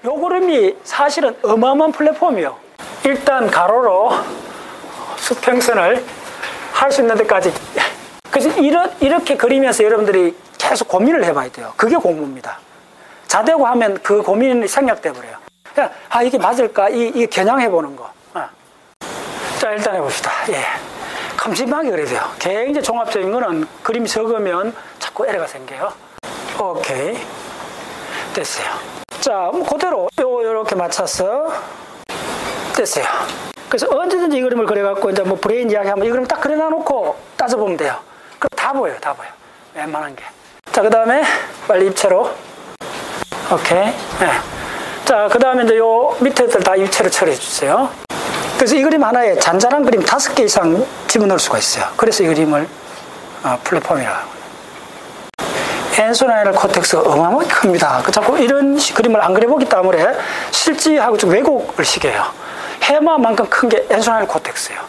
요 그림이 사실은 어마어마한 플랫폼이요. 일단 가로로 수평선을 할 수 있는 데까지. 그래서 이렇게 그리면서 여러분들이 계속 고민을 해봐야 돼요. 그게 공부입니다. 자대고 하면 그 고민이 생략돼 버려요. 그냥 이게 맞을까? 이 겨냥해보는 거. 자, 일단 해봅시다. 예. 큼직하게 그려야 돼요. 굉장히 종합적인 거는 그림이 적으면 자꾸 에러가 생겨요. 오케이. 됐어요. 자, 그대로 요렇게 맞춰서 됐어요. 그래서 언제든지 이 그림을 그려갖고 이제 뭐 브레인 이야기하면 이 그림 딱 그려놔놓고 따져보면 돼요. 그럼 다 보여요. 다 보여. 웬만한 게. 자, 그 다음에 빨리 입체로. 오케이. 네. 자, 그 다음에 이제 요 밑에들 다 입체로 처리해 주세요. 그래서 이 그림 하나에 잔잔한 그림 5개 이상 집어넣을 수가 있어요. 그래서 이 그림을 플랫폼이라고 하고요. 엔소나이널 코텍스가 어마어마하게 큽니다. 자꾸 이런 그림을 안 그려보기 때문에 실지하고 좀 왜곡을 시켜요. 해마만큼 큰 게 엔소나이널 코텍스예요.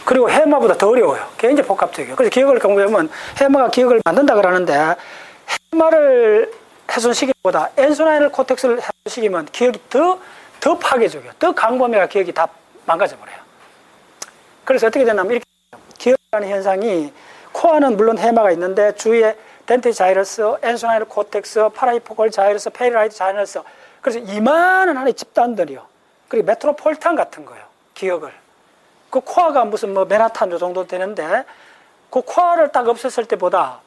그리고 해마보다 더 어려워요. 굉장히 복합적이에요. 그래서 기억을 공부하면 해마가 기억을 만든다 그러는데 해마를 훼손시키기보다 엔소나이널 코텍스를 훼손시키면 기억이 더 파괴적이에요. 더 강범위가 기억이 다 망가져버려요. 그래서 어떻게 되냐면 이렇게 기억이라는 현상이 코어는 물론 해마가 있는데 주위에 덴트 자이러스, 엔소나이널 코텍스, 파라히포컬 자이러스, 페리라이트 자이러스, 그래서 이만한 하나의 집단들이요. 그리고 메트로폴리탄 같은 거예요. 기억을. 그 코어가 무슨 뭐 맨하탄 요 정도 되는데 그 코어를 딱 없앴을 때보다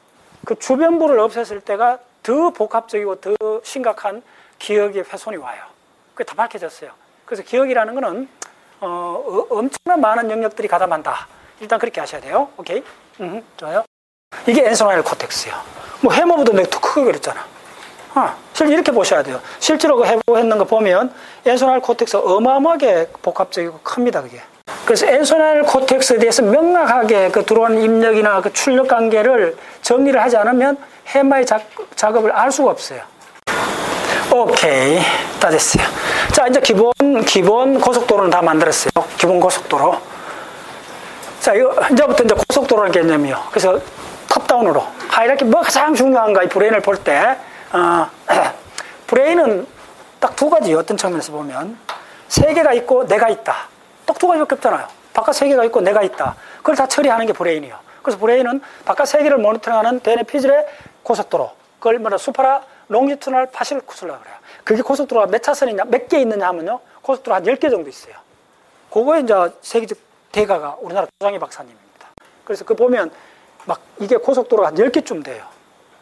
그 주변부를 없앴을 때가 더 복합적이고 더 심각한 기억의 훼손이 와요. 그게 다 밝혀졌어요. 그래서 기억이라는 거는 엄청난 많은 영역들이 가담한다. 일단 그렇게 하셔야 돼요. 오케이? 좋아요. 이게 엔소나이널 코텍스예요. 뭐 해머보다 내가 더 크게 그렸잖아. 실제 이렇게 보셔야 돼요. 실제로 그 해보했는 거 보면 엔소나이널 코텍스 어마어마하게 복합적이고 큽니다. 그게. 그래서 엔소나이널 코텍스에 대해서 명확하게 그 들어오는 입력이나 그 출력 관계를 정리를 하지 않으면 해마의 작업을 알 수가 없어요. 오케이. 다 됐어요. 자, 이제 기본 고속도로는 다 만들었어요. 기본 고속도로. 자, 이제부터 이제 고속도로라는 개념이요. 그래서 탑다운으로. 이렇게 뭐 가장 중요한가, 이 브레인을 볼 때, 브레인은 딱 두 가지, 어떤 측면에서 보면. 세계가 있고 내가 있다. 딱 두 가지밖에 없잖아요. 바깥 세계가 있고 내가 있다. 그걸 다 처리하는 게 브레인이에요. 그래서 브레인은 바깥 세계를 모니터링하는 대뇌 피질의 고속도로. 그걸 수파라 롱지투널 파실 구슬라고 그래요. 그게 고속도로가 몇 차선이냐, 몇 개 있느냐 하면요. 고속도로 한 10개 정도 있어요. 그거에 이제 세계적 대가가 우리나라 조장희 박사님입니다. 그래서 그 보면 막 이게 고속도로가 한 10개쯤 돼요.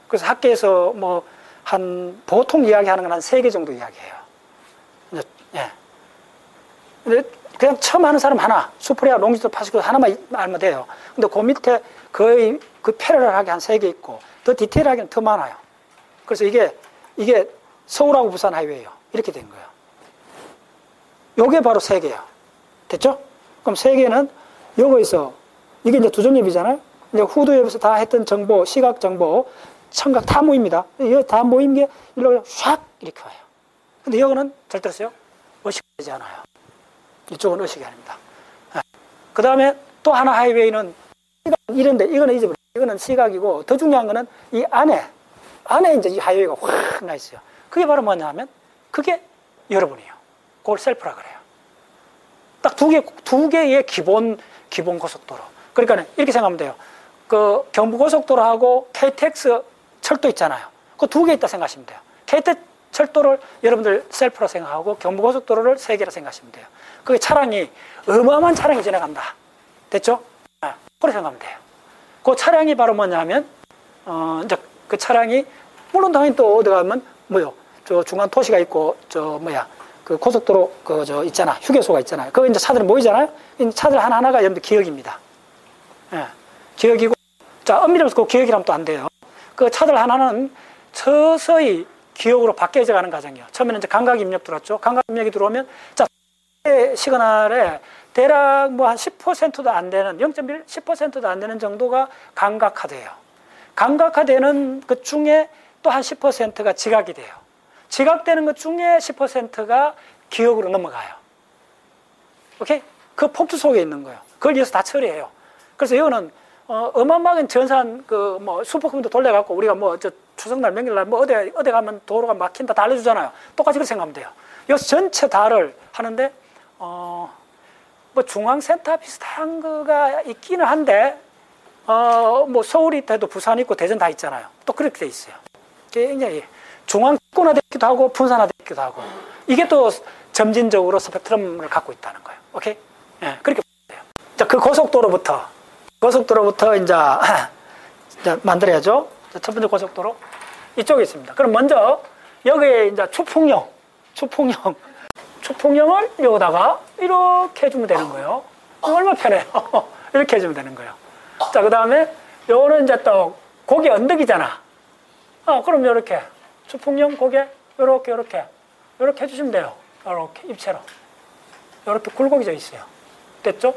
그래서 학계에서 뭐 한 보통 이야기하는 건 한 3개 정도 이야기해요. 예. 근데 그냥 처음 하는 사람 하나, 수프레아 롱지투드 파시클 하나만 알면 돼요. 근데 그 밑에 거의 그 패러럴하게 한 3개 있고 더 디테일하게는 더 많아요. 그래서 이게 서울하고 부산 하이웨이예요. 이렇게 된 거예요. 요게 바로 세계예요. 됐죠? 그럼 세계는 요거에서 이게 이제 두정엽이잖아요. 이제 후두엽에서 다 했던 정보, 시각 정보, 청각 다 모입니다. 이거 다 모인 게 일로 샥 이렇게 와요. 근데 이거는 잘 들었어요? 의식되지 않아요. 이쪽은 의식이 아닙니다. 그 다음에 또 하나 하이웨이는 이런데 이거는 잊어버려요. 이거는 시각이고 더 중요한 거는 이 안에 이제 이 하이웨이가 확 나 있어요. 그게 바로 뭐냐 하면 그게 여러분이에요. 그걸 셀프라 그래요. 딱 두 개의 기본 고속도로. 그러니까 이렇게 생각하면 돼요. 그 경부고속도로하고 KTX 철도 있잖아요. 그 2개 있다 생각하시면 돼요. KTX 철도를 여러분들 셀프라 생각하고 경부고속도로를 3개라 생각하시면 돼요. 그게 차량이 어마어마한 차량이 지나간다. 됐죠? 그렇게 생각하면 돼요. 그 차량이 바로 뭐냐 하면 이제 그 차량이 물론 당연히 또 어디 가면 뭐요? 저 중간 도시가 있고 그 고속도로 있잖아. 휴게소가 있잖아요. 거기 이제 차들이 모이잖아요. 이 차들 하나하나가 여러분들 기억입니다. 예. 기억이고, 자, 엄밀히 그 기억이라면 또 안 돼요. 그 차들 하나는 서서히 기억으로 바뀌어져 가는 과정이에요. 처음에는 이제 감각 입력 들어왔죠. 감각 입력이 들어오면, 자, 시그널에 대략 뭐 한 10%도 안 되는, 0.1, 10%도 안 되는 정도가 감각화돼요. 감각화되는 것 중에 또 한 10%가 지각이 돼요. 지각되는 것 중에 10%가 기억으로 넘어가요. 오케이? 그 폭주 속에 있는 거예요. 그걸 위해서 다 처리해요. 그래서 이거는 어마어마한 전산 슈퍼컴퓨터 돌려갖고 우리가 추석날 명절날 뭐 어디 가면 도로가 막힌다 다 알려주잖아요. 똑같이 그렇게 생각하면 돼요. 여기서 전체 다를 하는데 뭐 중앙센터 비슷한 거가 있기는 한데 뭐 서울이 돼도 부산 있고 대전 다 있잖아요. 또 그렇게 돼 있어요. 굉장히 중앙권화되기도 하고 분산화되기도 하고 이게 또 점진적으로 스펙트럼을 갖고 있다는 거예요. 오케이? 예, 그렇게 보면 돼요. 자, 그 고속도로부터 이제 만들어야죠. 자, 첫 번째 고속도로 이쪽에 있습니다. 그럼 먼저 여기에 이제 추풍령을 여기다가 이렇게 해주면 되는 거예요. 얼마나 편해요. 이렇게 해주면 되는 거예요. 자, 그 다음에 요거는 이제 또 고개 언덕이잖아. 그럼 요렇게 추풍령 고개 요렇게 해주시면 돼요. 요렇게 입체로 요렇게 굴곡이 있어요. 됐죠?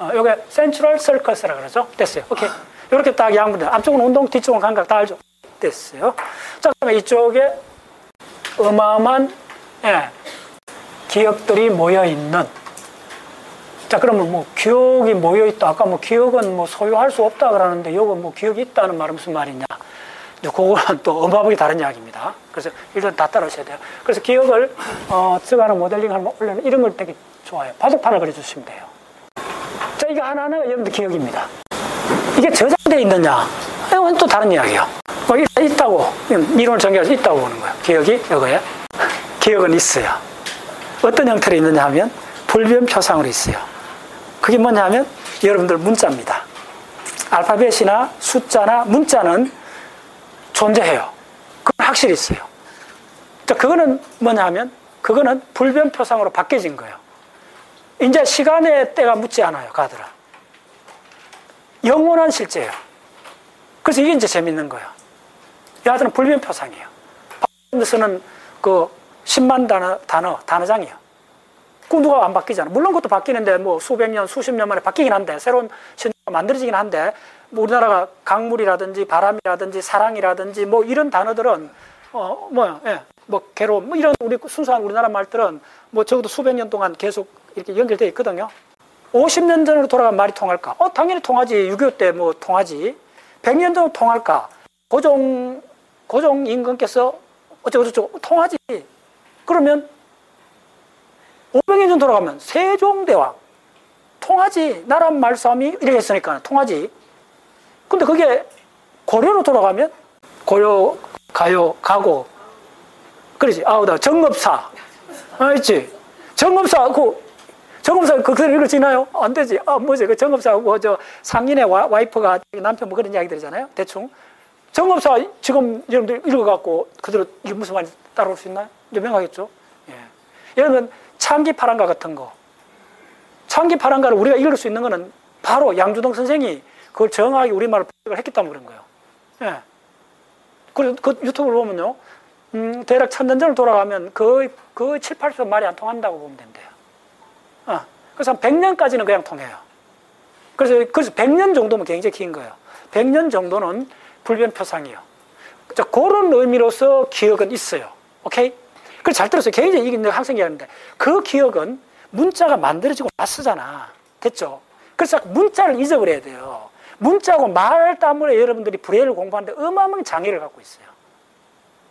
요게 센트럴 서커스라 그러죠. 됐어요. 오케이. 요렇게 딱 양분돼. 앞쪽은 운동, 뒤쪽은 감각 다 알죠? 됐어요. 자, 그러면 이쪽에 어마어마한 기억들이 모여있는. 자, 그러면 뭐 기억이 모여있다. 아까 뭐 기억은 뭐 소유할 수 없다 그러는데 요거 뭐 기억이 있다는 말은 무슨 말이냐. 그거는 또 어마어마하게 다른 이야기입니다. 그래서 일단 다 따라오셔야 돼요. 그래서 기억을 쓰거나 모델링 하면 원래는 이런 걸 되게 좋아요. 바둑판을 그려주시면 돼요. 자, 이거 하나는 여러분들 기억입니다. 이게 저장되어 있느냐? 이건 또 다른 이야기예요. 있다고 이론을 전개해서 있다고 보는 거예요. 기억이 이거에 기억은 있어요. 어떤 형태로 있느냐 하면 불변 표상으로 있어요. 그게 뭐냐 하면 여러분들 문자입니다. 알파벳이나 숫자나 문자는 존재해요. 그건 확실히 있어요. 자, 그거는 뭐냐 하면 그거는 불변 표상으로 바뀌어진 거예요. 이제 시간의 때가 묻지 않아요. 가더라. 영원한 실제예요. 그래서 이게 이제 재밌는 거예요. 얘들은 불변 표상이에요. 쓰는 그 10만 단어장이에요. 그 누가 안 바뀌잖아. 물론 그것도 바뀌는데 뭐 수백 년, 수십 년 만에 바뀌긴 한데 새로운 신조가 만들어지긴 한데 뭐 우리나라가 강물이라든지 바람이라든지 사랑이라든지 뭐 이런 단어들은 뭐 괴로움 뭐 이런 우리 순수한 우리나라 말들은 뭐 적어도 수백 년 동안 계속 이렇게 연결되어 있거든요. 50년 전으로 돌아가면 말이 통할까? 당연히 통하지. 6.25 때 뭐 통하지. 100년 전으로 통할까? 고종 임금께서 어쩌고저쩌고 통하지. 그러면 500년 전 돌아가면 세종대왕 통하지. 나라 말싸움이 이렇게 했으니까 통하지. 근데 그게 고려로 돌아가면 고려, 가요, 가고 그러지. 정업사 있지. 정업사 그대로 읽어지나요? 안 되지. 뭐지? 그 정업사하고 상인의 와이프가 남편 뭐 그런 이야기 들잖아요. 대충. 정업사 지금 여러분들 읽어갖고 그대로 이게 무슨 말인지 따라올 수 있나요? 명확하겠죠? 예. 여러분, 창기파랑가 같은 거. 창기파랑가를 우리가 읽을 수 있는 거는 바로 양주동 선생이 그걸 정확하게 우리말로 번역을 했기 때문에 그런 거예요. 예. 그리고 그 유튜브를 보면요. 대략 1000년 전으로 돌아가면 거의 7, 80% 말이 안 통한다고 보면 된대요. 그래서 한 100년까지는 그냥 통해요. 그래서 100년 정도면 굉장히 긴 거예요. 100년 정도는 불변표상이에요. 자, 그런 의미로서 기억은 있어요. 오케이? 그래서 잘 들었어요. 굉장히 이게 학생이 하는데 그 기억은 문자가 만들어지고 나서잖아. 됐죠? 그래서 문자를 잊어버려야 돼요. 문자하고 말 때문에 여러분들이 브레일을 공부하는데 어마어마한 장애를 갖고 있어요.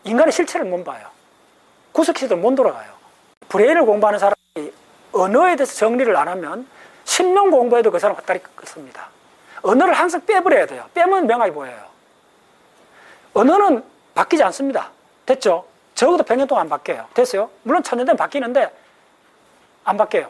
인간의 실체를 못 봐요. 구석시대로 못 돌아가요. 브레일을 공부하는 사람이 언어에 대해서 정리를 안 하면 10년 공부해도 그 사람 헛다리 긋습니다. 언어를 항상 빼버려야 돼요. 빼면 명확히 보여요. 언어는 바뀌지 않습니다. 됐죠? 적어도 100년 동안 안 바뀌어요. 됐어요? 물론 1000년 되면 바뀌는데 안 바뀌어요.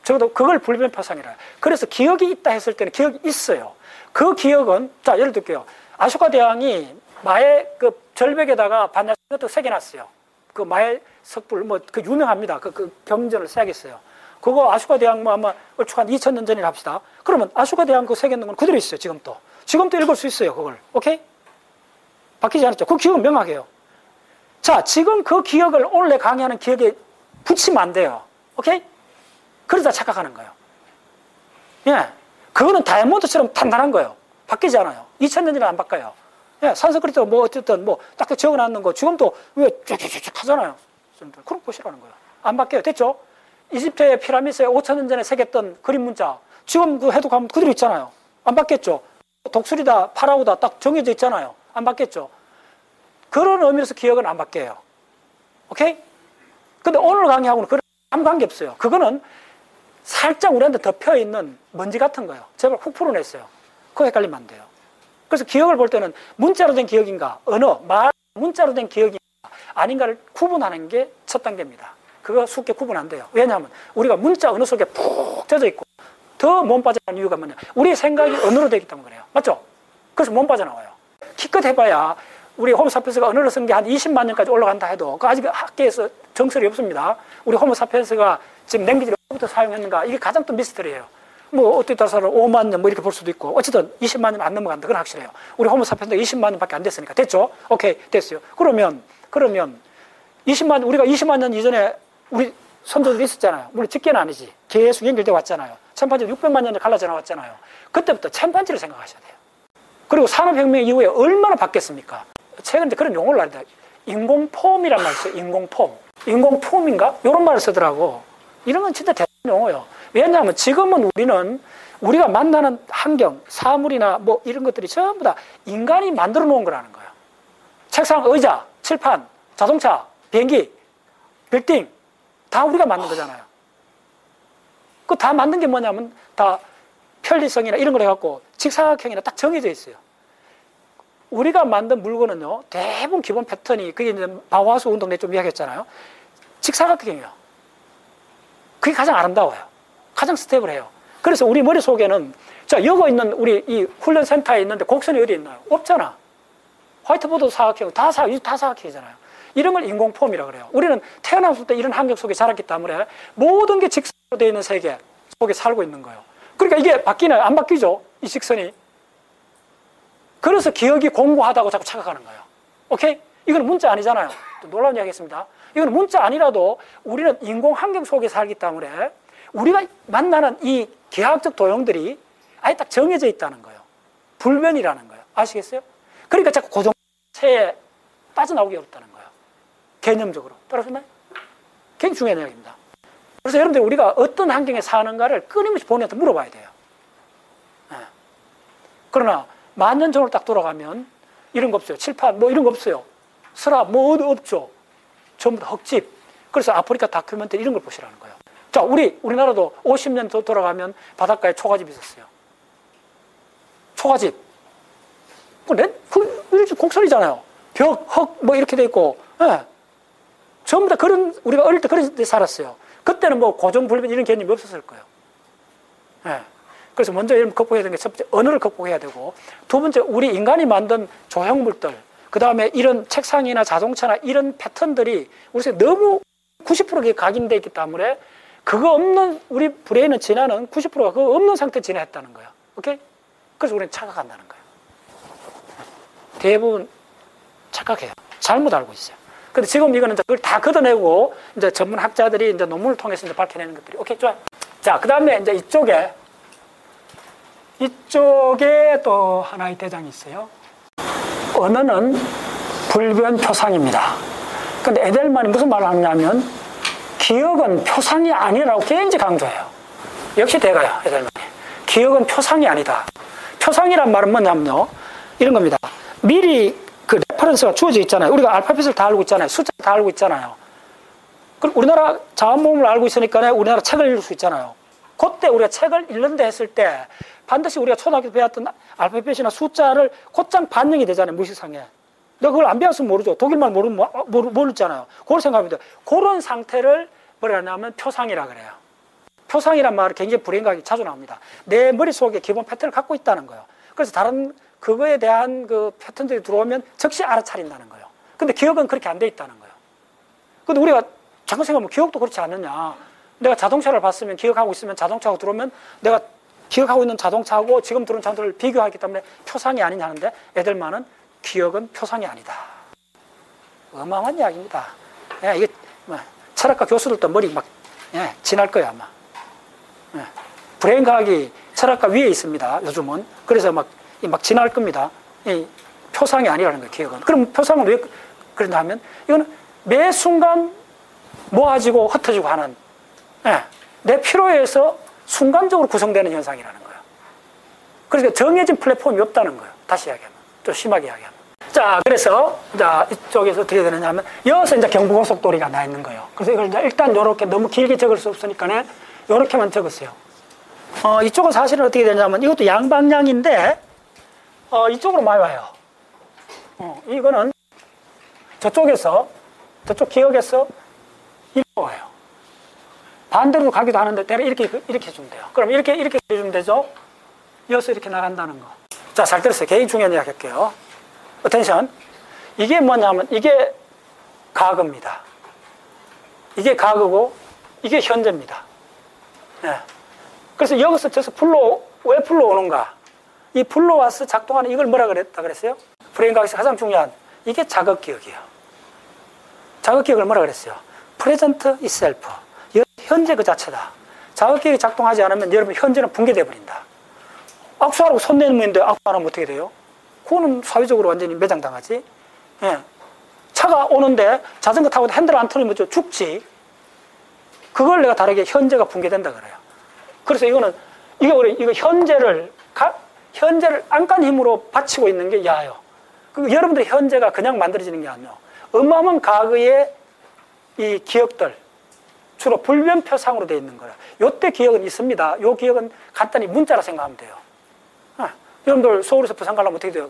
적어도 그걸 불변표상이라 해요. 그래서 기억이 있다 했을 때는 기억이 있어요. 그 기억은, 자, 예를 들게요. 아쇼카 대왕이 마의 그 절벽에다가 반야신 같은 거 새겨놨어요. 그 마의 석불, 그 유명합니다. 그 경전을 새겼어요. 그거 아쇼카 대왕 뭐 아마 얼추 한 2000년 전이라 합시다. 그러면 아쇼카 대왕 그거 새겼는 건 그대로 있어요. 지금도. 지금도 읽을 수 있어요. 그걸. 오케이? 바뀌지 않았죠. 그 기억은 명확해요. 자, 지금 그 기억을 원래 강의하는 기억에 붙이면 안 돼요. 오케이? 그러다 착각하는 거예요. 예. 그거는 다이아몬드처럼 단단한 거예요. 바뀌지 않아요. 2000년이라 안 바꿔요. 예. 산스크리트 뭐 어쨌든 뭐 딱 적어놨는 거 지금도 왜 쫙쫙쫙 하잖아요. 그런 것이라는 거예요. 안 바뀌어요. 됐죠? 이집트의 피라미드에 5000년 전에 새겼던 그림 문자 지금 그 해독하면 그대로 있잖아요. 안 바뀌었죠? 독수리다, 파라오다 딱 정해져 있잖아요. 안 바뀌었죠? 그런 의미에서 기억은 안 바뀌어요. 오케이? 근데 오늘 강의하고는 그런 아무 관계 없어요. 그거는 살짝 우리한테 덮여있는 먼지 같은 거예요. 제발 훅 풀어냈어요. 그거 헷갈리면 안 돼요. 그래서 기억을 볼 때는 문자로 된 기억인가, 언어, 말, 문자로 된 기억인가, 아닌가를 구분하는 게 첫 단계입니다. 그거 쉽게 구분 안 돼요. 왜냐하면 우리가 문자, 언어 속에 푹 젖어 있고 더 몸 빠져나가는 이유가 뭐냐. 우리의 생각이 언어로 되기 때문에 그래요. 맞죠? 그래서 몸 빠져나와요. 기껏 해봐야 우리 호모사피엔스가 언어를 쓴 게 한 20만 년까지 올라간다 해도 그 아직 학계에서 정설이 없습니다. 우리 호모사피엔스가 지금 냉기지를 어디부터 사용했는가, 이게 가장 또 미스터리예요. 뭐 어떻게 따라서는 5만 년 뭐 이렇게 볼 수도 있고, 어쨌든 20만 년 안 넘어간다, 그건 확실해요. 우리 호모사피엔스가 20만 년밖에 안 됐으니까. 됐죠? 오케이, 됐어요. 그러면 20만 년, 우리가 20만 년 이전에 우리 선조들이 있었잖아요. 물론 직계는 아니지. 계속 연결돼 왔잖아요. 챔판지 600만 년에 갈라져 나왔잖아요. 그때부터 챔판지를 생각하셔야 돼요. 그리고 산업혁명 이후에 얼마나 바뀌었습니까? 최근에 그런 용어를 알다. 인공폼이란 말이 있어요. 인공폼. 인공품인가? 이런 말을 쓰더라고. 이런 건 진짜 대단한 용어예요. 왜냐하면 지금은 우리가 만나는 환경, 사물이나 뭐 이런 것들이 전부 다 인간이 만들어 놓은 거라는 거예요. 책상, 의자, 칠판, 자동차, 비행기, 빌딩, 다 우리가 만든 거잖아요. 그 다 만든 게 뭐냐면 다 편리성이나 이런 걸 해갖고 직사각형이나 딱 정해져 있어요. 우리가 만든 물건은요, 대부분 기본 패턴이, 그게 이제 바우하우스 운동 내 좀 이야기했잖아요. 직사각형이에요. 그게 가장 아름다워요. 가장 스테이블해요. 그래서 우리 머릿속에는, 자, 여기 있는 우리 이 훈련센터에 있는데 곡선이 어디 있나요? 없잖아. 화이트보드도 사각형, 다 사각형이잖아요. 이런 걸 인공폼이라고 그래요. 우리는 태어났을 때 이런 환경 속에 자랐기 때문에 모든 게 직선으로 되어 있는 세계 속에 살고 있는 거예요. 그러니까 이게 바뀌나요? 안 바뀌죠? 이 직선이. 그래서 기억이 공고하다고 자꾸 착각하는 거예요. 오케이? 이건 문자 아니잖아요. 또 놀라운 이야기 했습니다. 이건 문자 아니라도 우리는 인공 환경 속에 살기 때문에 우리가 만나는 이 기하학적 도형들이 아예 딱 정해져 있다는 거예요. 불변이라는 거예요. 아시겠어요? 그러니까 자꾸 고정체에 빠져나오기 어렵다는 거예요. 개념적으로. 따라오셨나요? 굉장히 중요한 이야기입니다. 그래서 여러분들 우리가 어떤 환경에 사는가를 끊임없이 본인한테 물어봐야 돼요. 네. 그러나 만년 전으로 딱 돌아가면 이런 거 없어요. 칠판 뭐 이런 거 없어요. 서랍 뭐 없죠. 전부 다 흙집. 그래서 아프리카 다큐멘터리 이런 걸 보시라는 거예요. 자, 우리나라도 50년 더 돌아가면 바닷가에 초가집이 있었어요. 초가집. 곡선이잖아요. 벽, 흙 뭐 이렇게 돼 있고. 네. 전부 다 우리가 어릴 때 그런 데 살았어요. 그때는 뭐 고정불변 이런 개념이 없었을 거예요. 네. 그래서 먼저 이런 극복해야 되는 게 첫 번째, 언어를 극복해야 되고, 두 번째, 우리 인간이 만든 조형물들, 그 다음에 이런 책상이나 자동차나 이런 패턴들이 우리 속에 너무 90%가 각인되어 있기 때문에 그거 없는, 우리 브레인은 진화는 90%가 그거 없는 상태에 진화했다는 거예요. 오케이? 그래서 우리는 착각한다는 거예요. 대부분 착각해요. 잘못 알고 있어요. 근데 지금 이거는 그걸 다 걷어내고, 이제 전문 학자들이 이제 논문을 통해서 이제 밝혀내는 것들이. 오케이, 좋아요. 자, 그 다음에 이제 이쪽에 또 하나의 대장이 있어요. 언어는 불변 표상입니다. 근데 에델만이 무슨 말을 하냐면, 기억은 표상이 아니라고 굉장히 강조해요. 역시 대가요, 에델만이. 기억은 표상이 아니다. 표상이란 말은 뭐냐면요, 이런 겁니다. 미리 그 레퍼런스가 주어져 있잖아요. 우리가 알파벳을 다 알고 있잖아요. 숫자를 다 알고 있잖아요. 그럼 우리나라 자원모음을 알고 있으니까 우리나라 책을 읽을 수 있잖아요. 그때 우리가 책을 읽는다 했을 때 반드시 우리가 초등학교 때 배웠던 알파벳이나 숫자를 곧장 반영이 되잖아요. 무식상에. 내가 그걸 안 배웠으면 모르죠. 독일말 모르잖아요. 그걸 생각합니다. 그런 상태를 뭐라 하냐면 표상이라 그래요. 표상이란 말은 굉장히 불행하게 자주 나옵니다. 내 머릿속에 기본 패턴을 갖고 있다는 거예요. 그래서 다른 그거에 대한 그 패턴들이 들어오면 즉시 알아차린다는 거예요. 근데 기억은 그렇게 안 돼 있다는 거예요. 근데 우리가 잠깐 생각하면 기억도 그렇지 않느냐. 내가 자동차를 봤으면 기억하고 있으면 자동차가 들어오면 내가 기억하고 있는 자동차하고 지금 들어온 자동차를 비교하기 때문에 표상이 아니냐 하는데 애들만은 기억은 표상이 아니다. 어마어마한 이야기입니다. 예, 이게 뭐 철학과 교수들도 머리 막 지날 거야 아마. 예, 브레인 과학이 철학과 위에 있습니다. 요즘은. 그래서 막 지날 겁니다. 이 표상이 아니라는 거예요, 기억은. 그럼 표상은 왜 그러냐 하면 이거는 매 순간 모아지고 흩어지고 하는, 내 필요에 의해서 순간적으로 구성되는 현상이라는 거예요. 그러니까 정해진 플랫폼이 없다는 거예요. 다시 이야기하면. 좀 심하게 이야기하면. 자, 그래서, 자, 이쪽에서 어떻게 되느냐 하면, 여기서 이제 경부고속도로가 나 있는 거예요. 그래서 이걸 이제 일단 요렇게 너무 길게 적을 수 없으니까, 요렇게만 적었어요. 이쪽은 사실은 어떻게 되냐면, 이것도 양방향인데, 이쪽으로 많이 와요. 이거는 저쪽에서, 저쪽 기역에서 이리로 와요. 반대로 가기도 하는데, 때로 이렇게 해주면 돼요. 그럼 이렇게 해주면 되죠? 여기서 이렇게 나간다는 거. 자, 잘 들었어요. 굉장히 중요한 이야기 할게요. 어텐션. 이게 뭐냐면, 이게 가급입니다. 이게 가급고, 이게 현재입니다. 네. 그래서 여기서 저기서 왜 불러오는가? 이 불러와서 작동하는 이걸 뭐라 그랬어요? 브레인과학에서 가장 중요한, 이게 자극기억이에요. 자극기억을 뭐라 그랬어요? present itself. 현재 그 자체다. 자극기억이 작동하지 않으면 여러분 현재는 붕괴돼 버린다. 악수하라고 손 내밀는데 악수 안 하면 어떻게 돼요? 그거는 사회적으로 완전히 매장당하지. 예. 차가 오는데 자전거 타고 핸들 안 틀면 죽지. 그걸 내가 다르게 현재가 붕괴된다 그래요. 그래서 이거 현재를 안간 힘으로 받치고 있는 게 야예요. 여러분들의 현재가 그냥 만들어지는 게 아니에요. 어마어마한 과거의 이 기억들, 주로 불변표상으로 되어 있는 거예요. 요때 기억은 있습니다. 요 기억은 간단히 문자라 생각하면 돼요. 여러분들 서울에서 부산 가려면 어떻게 돼요?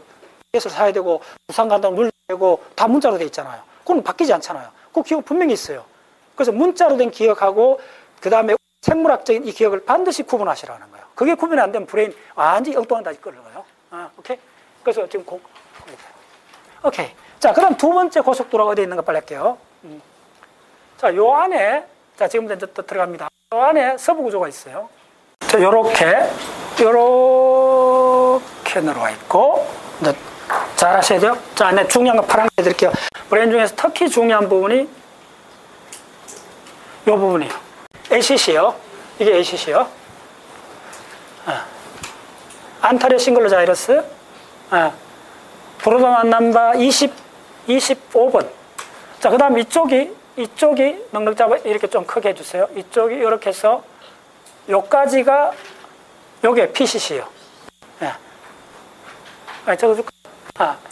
티켓을 사야 되고, 부산 간다고 눌러야 되고, 다 문자로 되어 있잖아요. 그건 바뀌지 않잖아요. 그 기억 분명히 있어요. 그래서 문자로 된 기억하고, 그 다음에 생물학적인 이 기억을 반드시 구분하시라는 거예요. 그게 구분이 안 되면 브레인 완전히 엉뚱한 다시 끌어가요. 오케이? 그래서 지금 오케이. 자, 그 다음 두 번째 고속도로가 어디에 있는가 빨리 할게요. 자, 요 안에, 자, 지금부터 이제 또 들어갑니다. 요 안에 서부 구조가 있어요. 자, 요렇게 내려와 있고, 이제 잘 하셔야 돼요. 자, 네, 중요한 거 파란색 해드릴게요. 브레인 중에서 특히 중요한 부분이 요 부분이에요. ACC요. 이게 ACC요. 안타리오 싱글러 자이러스. 브로드만 남바 25번. 자, 그 다음 이쪽이 넉넉 잡아 이렇게 좀 크게 해주세요. 이쪽이 이렇게 해서 요까지가 요게 PCC요.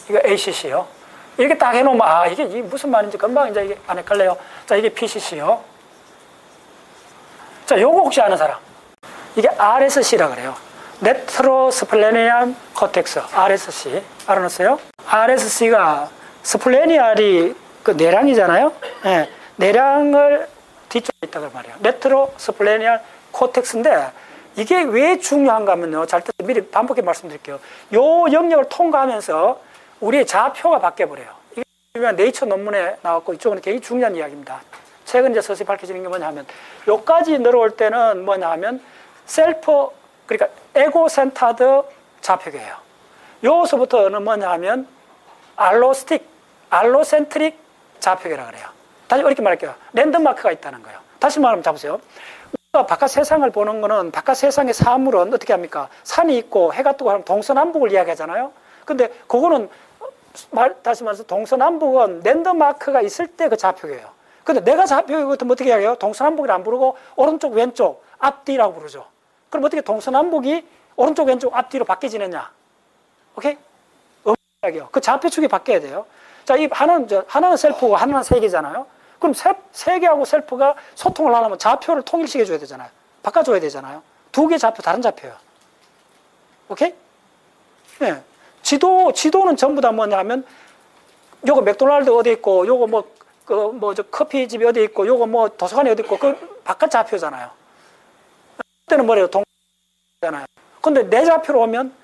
이거 ACC요. 이렇게 딱 해놓으면, 이게 무슨 말인지 금방 이제 이게 안 헷갈려요. 자, 이게 PCC요. 자, 요거 혹시 아는 사람? 이게 RSC라 그래요. 레트로스플레니안 코텍스. RSC. 알아놨어요? RSC가 스플레니알이 그 내량이잖아요. 네, 내량을 뒤쪽에 있다고 말이에요. 레트로스플레니알 코텍스인데, 이게 왜 중요한가 하면요. 잘 미리 반복해 말씀드릴게요. 요 영역을 통과하면서 우리의 좌표가 바뀌어버려요. 이게 유명한 네이처 논문에 나왔고, 이쪽은 굉장히 중요한 이야기입니다. 최근 이제 서서히 밝혀지는 게 뭐냐 하면, 요까지 내려올 때는 뭐냐 하면, 그러니까 에고센터드 좌표계예요. 요서부터는 뭐냐 하면, 알로센트릭 좌표계라 그래요. 다시 이렇게 말할게요. 랜드마크가 있다는 거예요. 다시 말하면 잡으세요. 우리가 바깥 세상을 보는 거는, 바깥 세상의 사물은 어떻게 합니까? 산이 있고 해가 뜨고 하면 동서남북을 이야기하잖아요. 근데 그거는 다시 말해서 동서남북은 랜드마크가 있을 때 그 좌표계예요. 근데 내가 좌표계 같으면 어떻게 이야기해요? 동서남북을 안 부르고 오른쪽 왼쪽 앞뒤라고 부르죠. 그럼 어떻게 동서남북이 오른쪽 왼쪽 앞뒤로 바뀌어지느냐? 오케이? 이야기요. 그 좌표축이 바뀌어야 돼요. 자, 하나는 셀프고 하나는 세계잖아요. 그럼 세계하고 셀프가 소통을 하려면 좌표를 통일시켜줘야 되잖아요. 바꿔줘야 되잖아요. 두 개 좌표, 다른 좌표예요. 오케이? 네. 지도는 전부 다 뭐냐면, 요거 맥도날드 어디 있고, 요거 저 커피집이 어디 있고, 요거 도서관이 어디 있고, 그 바깥 좌표잖아요. 그때는 뭐래요? 동잖아요. 근데 내 좌표로 오면,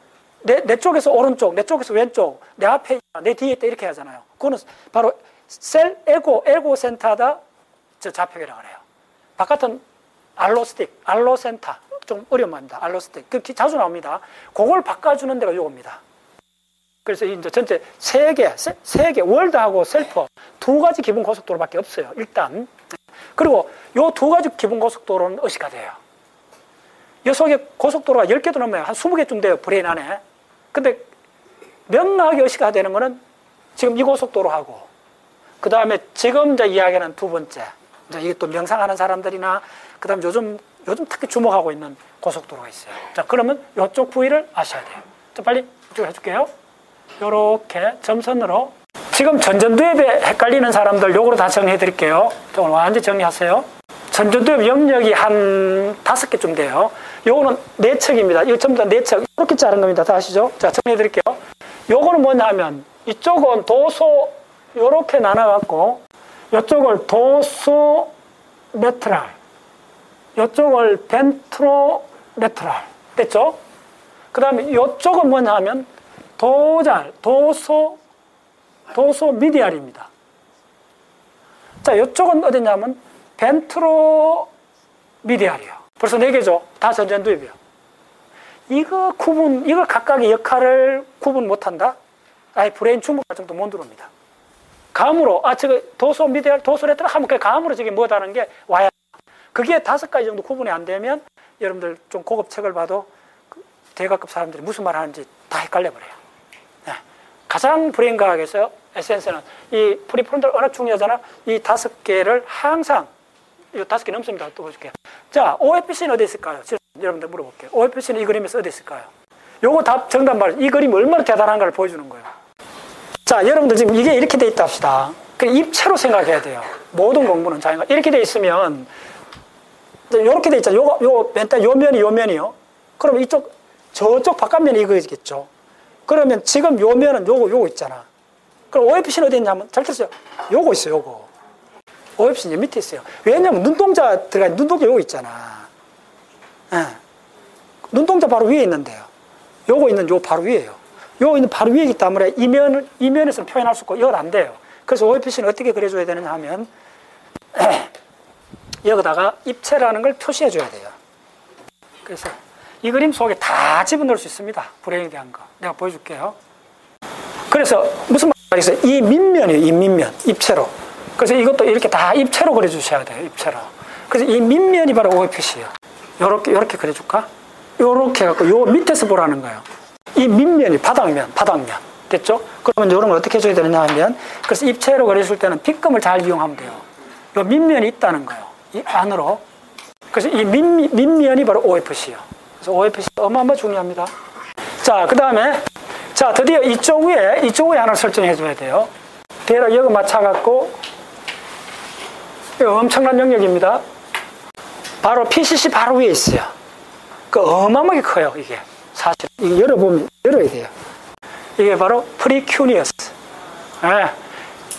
내 쪽에서 오른쪽, 내 쪽에서 왼쪽, 내 앞에, 내 뒤에 있다 이렇게 하잖아요. 그거는 바로 에고센터다 저 좌표계라고 그래요. 바깥은 알로센터. 좀 어려운 말입니다. 알로스틱. 그 자주 나옵니다. 그걸 바꿔주는 데가 요겁니다. 그래서 이제 전체 세계, 월드하고 셀프 두 가지 기본 고속도로밖에 없어요. 일단. 그리고 요 두 가지 기본 고속도로는 의식화 돼요. 요 속에 고속도로가 10개도 넘어요. 한 20개쯤 돼요. 브레인 안에. 근데 명확하게 의식화 되는 거는 지금 이 고속도로하고, 그 다음에 지금 이제 이야기하는 두 번째. 이제 이게 또 명상하는 사람들이나, 그 다음 요즘 특히 주목하고 있는 고속도로가 있어요. 자, 그러면 이쪽 부위를 아셔야 돼요. 자, 빨리 이쪽으로 해줄게요. 요렇게 점선으로. 지금 전전두엽에 헷갈리는 사람들 요거로 다 정리해 드릴게요. 오늘 완전히 정리하세요. 전전두엽 영역이 한 5개쯤 돼요. 요거는 내측입니다. 이거 전부 다 내측. 이렇게 자른 겁니다. 다 아시죠? 자, 정리해 드릴게요. 요거는 뭐냐 하면 이쪽은 도소 요렇게 나눠갖고 이쪽을 도소 레트랄, 이쪽을 벤트로 레트랄. 됐죠? 그 다음에 이쪽은 뭐냐 하면 도소 미디알입니다. 자, 이쪽은 어디냐면 벤트로 미디알이요. 벌써 4개죠? 다 전전두엽이요. 이거 각각의 역할을 구분 못한다? 아예 브레인 충분할 정도 못 들어옵니다. 감으로, 저거 도소 미디알, 도소 레트랄 하면 그 감으로 저게 뭐다는 게 와야. 그게 5가지 정도 구분이 안 되면 여러분들 좀 고급 책을 봐도 대과급 사람들이 무슨 말 하는지 다 헷갈려 버려요. 네. 가장 브레인 과학에서 에센스는 이 프리프론탈 워낙 중요하잖아. 이 5개를 항상, 이거 5개 넘습니다. 또 보여줄게요. 자, OFC는 어디 있을까요? 여러분들 물어볼게요. OFC는 이 그림에서 어디 있을까요? 요거 답 정답 말, 이 그림이 얼마나 대단한가를 보여주는 거예요. 자, 여러분들 지금 이게 이렇게 돼 있다 합시다. 입체로 생각해야 돼요. 모든 공부는 자연과 이렇게 돼 있으면 요렇게 돼 있잖아요. 요 맨날 요 면이요. 그러면 저쪽 바깥면이 이거겠죠. 그러면 지금 요 면은 요거 있잖아. 그럼 OFC는 어디 있냐면, 잘 들으세요. 요거 있어요, 요거. OFC는 밑에 있어요. 왜냐면 눈동자 들어가, 눈동자 요거 있잖아. 예. 눈동자 바로 위에 있는데요. 요거 있는 요 바로 위에요. 요거 있는 바로 위에이기 때문에 이 면에서는 표현할 수 없고, 이건 안 돼요. 그래서 OFC는 어떻게 그려줘야 되느냐 하면, 여기다가 입체라는 걸 표시해 줘야 돼요. 그래서 이 그림 속에 다 집어넣을 수 있습니다. 브레인에 대한 거. 내가 보여줄게요. 그래서 무슨 말이겠어요? 이 밑면이에요. 이 밑면. 입체로. 그래서 이것도 이렇게 다 입체로 그려주셔야 돼요. 입체로. 그래서 이 밑면이 바로 OFC예요. 요렇게 그려줄까? 요렇게 해갖고 요 밑에서 보라는 거예요. 이 밑면이 바닥면. 됐죠? 그러면 요런 걸 어떻게 해줘야 되느냐 하면, 그래서 입체로 그려줄 때는 빗금을 잘 이용하면 돼요. 요 밑면이 있다는 거예요. 이 안으로. 그래서 이 밑면이 바로 OFC예요. 그래서 OFC 어마어마하게 중요합니다. 자, 그 다음에, 자, 드디어 이쪽 위에 하나 설정해 줘야 돼요. 대략 여기 맞춰갖고, 이거 엄청난 영역입니다. 바로 PCC 바로 위에 있어요. 그 어마어마하게 커요, 이게. 사실. 이게 열어야 돼요. 이게 바로 프리큐니어스. 네.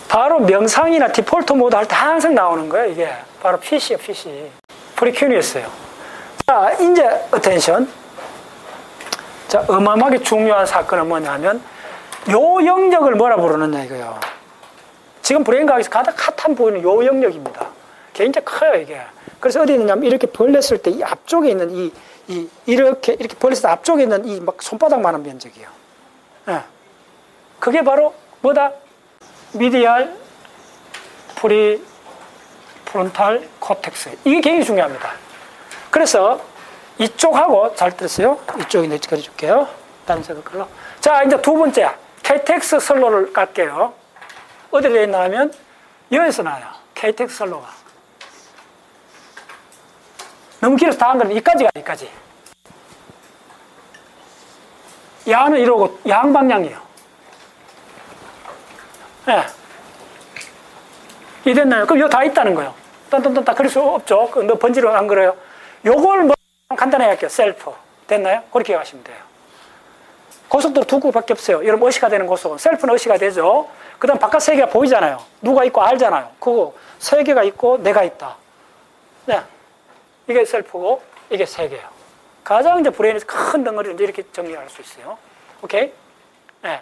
바로 명상이나 디폴트 모드 할 때 항상 나오는 거예요, 이게. 바로 PC예요, PC. 프리큐니어스예요. 자, 이제 어텐션. 자, 어마어마하게 중요한 사건은 뭐냐면 요 영역을 뭐라 부르느냐 이거요. 지금 브레인 과학에서 가장 핫한 부분은 요 영역입니다. 굉장히 커요, 이게. 그래서 어디 있느냐면 이렇게 벌렸을 때 이 앞쪽에 있는 이렇게 벌렸을 때 앞쪽에 있는 이 막 손바닥만한 면적이에요. 네. 그게 바로 뭐다? 미디알 프론탈 코텍스. 이게 굉장히 중요합니다. 그래서 이쪽하고, 잘 들었어요? 이쪽에 그려줄게요. 다른 색을 걸로. 자, 이제 두 번째. KTX 선로를 깔게요. 어디에 되어 있나 하면, 여기서 나와요. KTX 선로가. 너무 길어서 다 한 거는 이까지. 야는 이러고, 양방향이에요. 예. 네. 이 됐나요? 그럼 이거 다 있다는 거예요. 딴 그럴 수 없죠. 너 번지로 안 그래요? 요걸 뭐 간단하게 할게요. 셀프. 됐나요? 그렇게 하시면 돼요. 고속도로 두 구밖에 없어요. 여러분 어시가 되는 고속은. 셀프는 어시가 되죠. 그 다음 바깥 세계가 보이잖아요. 누가 있고 알잖아요. 그거 세계가 있고 내가 있다. 네. 이게 셀프고 이게 세계예요. 가장 이제 브레인에서 큰 덩어리를 이제 이렇게 정리할 수 있어요. 오케이? 네.